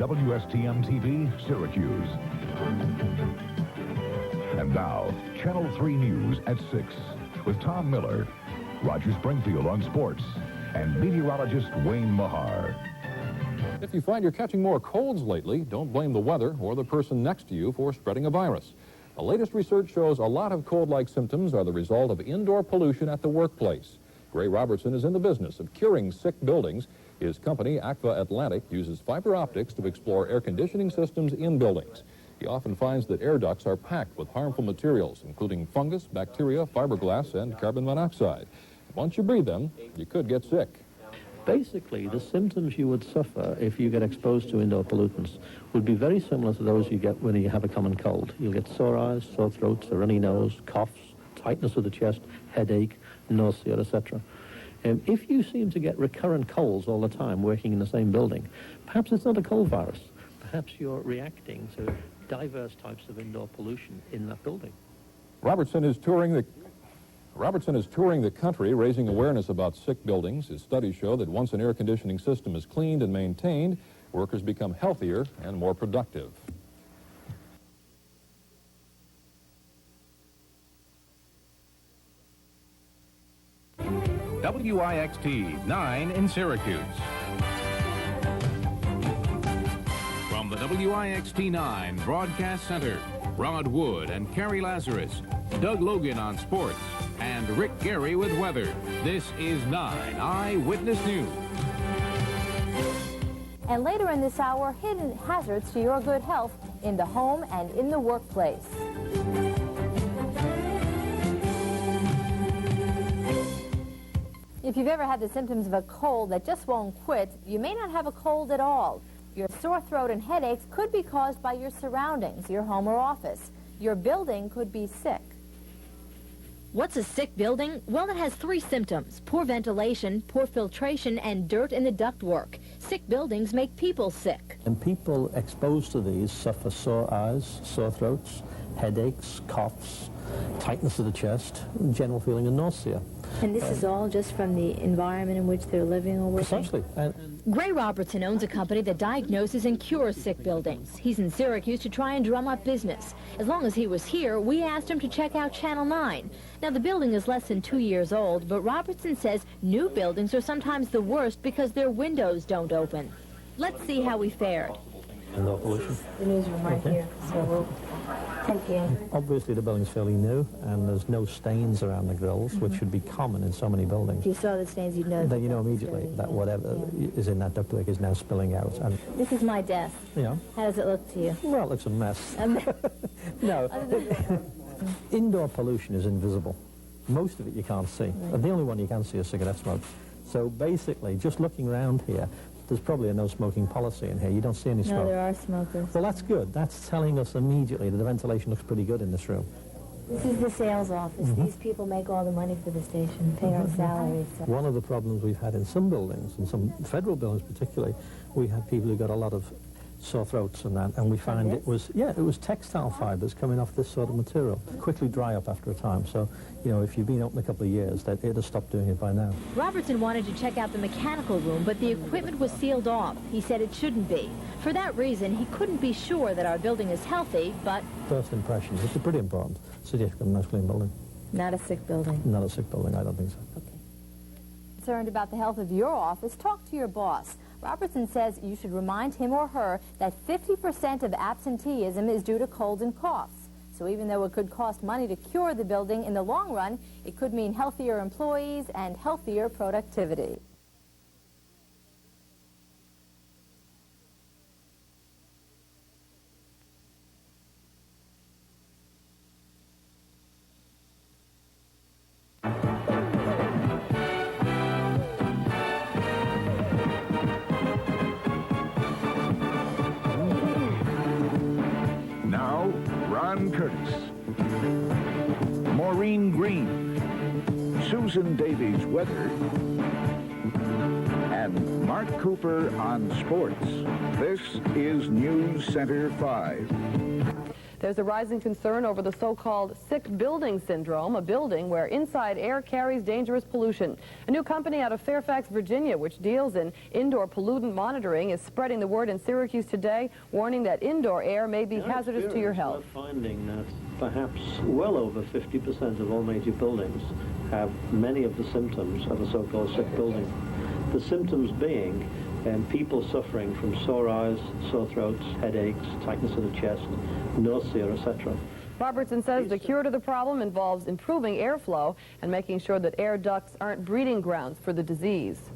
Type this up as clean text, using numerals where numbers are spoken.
WSTM-TV, Syracuse. And now, Channel 3 News at 6 with Tom Miller, Roger Springfield on sports, and meteorologist Wayne Mahar. If you find you're catching more colds lately, don't blame the weather or the person next to you for spreading a virus. The latest research shows a lot of cold-like symptoms are the result of indoor pollution at the workplace. Gray Robertson is in the business of curing sick buildings. His company, Aqua Atlantic, uses fiber optics to explore air conditioning systems in buildings. He often finds that air ducts are packed with harmful materials, including fungus, bacteria, fiberglass, and carbon monoxide. Once you breathe them, you could get sick. Basically, the symptoms you would suffer if you get exposed to indoor pollutants would be very similar to those you get when you have a common cold. You'll get sore eyes, sore throats, a runny nose, coughs, tightness of the chest, headache, nausea, etc. If you seem to get recurrent colds all the time working in the same building, perhaps it's not a cold virus. Perhaps you're reacting to diverse types of indoor pollution in that building. Robertson is touring the country, raising awareness about sick buildings. His studies show that once an air conditioning system is cleaned and maintained, workers become healthier and more productive. WIXT 9 in Syracuse. From the WIXT 9 Broadcast Center, Rod Wood and Carrie Lazarus, Doug Logan on sports, and Rick Gary with weather. This is 9 Eyewitness News. And later in this hour, hidden hazards to your good health in the home and in the workplace. If you've ever had the symptoms of a cold that just won't quit, you may not have a cold at all. Your sore throat and headaches could be caused by your surroundings, your home or office. Your building could be sick. What's a sick building? Well, it has three symptoms: poor ventilation, poor filtration, and dirt in the ductwork. Sick buildings make people sick. And people exposed to these suffer sore eyes, sore throats, headaches, coughs, tightness of the chest, general feeling of nausea. And this is all just from the environment in which they're living or working? Precisely. Gray Robertson owns a company that diagnoses and cures sick buildings. He's in Syracuse to try and drum up business. As long as he was here, we asked him to check out Channel 9. Now, the building is less than 2 years old, but Robertson says new buildings are sometimes the worst because their windows don't open. Let's see how we fared. Indoor pollution. The newsroom right here, so we'll take you in. Obviously, the building's fairly new, and there's no stains around the grills, which should be common in so many buildings. If you saw the stains, you'd know. Then you know immediately that whatever is in that ductwork is now spilling out. And this is my desk. Yeah. How does it look to you? Well, it looks a mess. No. Indoor pollution is invisible. Most of it you can't see. And the only one you can see is cigarette smoke. So basically, just looking around here, there's probably a no smoking policy in here. You don't see any smoke. No, there are smokers. Well, that's good. That's telling us immediately that the ventilation looks pretty good in this room. This is the sales office. These people make all the money for the station, pay our salaries. So. One of the problems we've had in some buildings, in some federal buildings particularly, we had people who got a lot of sore throats and that, and we find it was textile fibers coming off this sort of material. Quickly dry up after a time, so, you know, if you've been open a couple of years, that it'd have stopped doing it by now. Robertson wanted to check out the mechanical room, but the equipment was sealed off. He said it shouldn't be. For that reason, he couldn't be sure that our building is healthy, but... First impressions, it's pretty important. So you've got a nice clean building. Not a sick building. Not a sick building, I don't think so. Okay. Concerned about the health of your office, talk to your boss. Robertson says you should remind him or her that 50% of absenteeism is due to colds and coughs. So even though it could cost money to cure the building, in the long run, it could mean healthier employees and healthier productivity. Curtis, Maureen Green, Susan Davies weather, and Mark Cooper on sports. This is News Center 5. There's a rising concern over the so-called sick building syndrome, a building where inside air carries dangerous pollution. A new company out of Fairfax, Virginia, which deals in indoor pollutant monitoring, is spreading the word in Syracuse today, warning that indoor air may be hazardous to your health. We're finding that perhaps well over 50% of all major buildings have many of the symptoms of a so-called sick building. The symptoms being people suffering from sore eyes, sore throats, headaches, tightness of the chest, nausea, etc. Robertson says the cure to the problem involves improving airflow and making sure that air ducts aren't breeding grounds for the disease.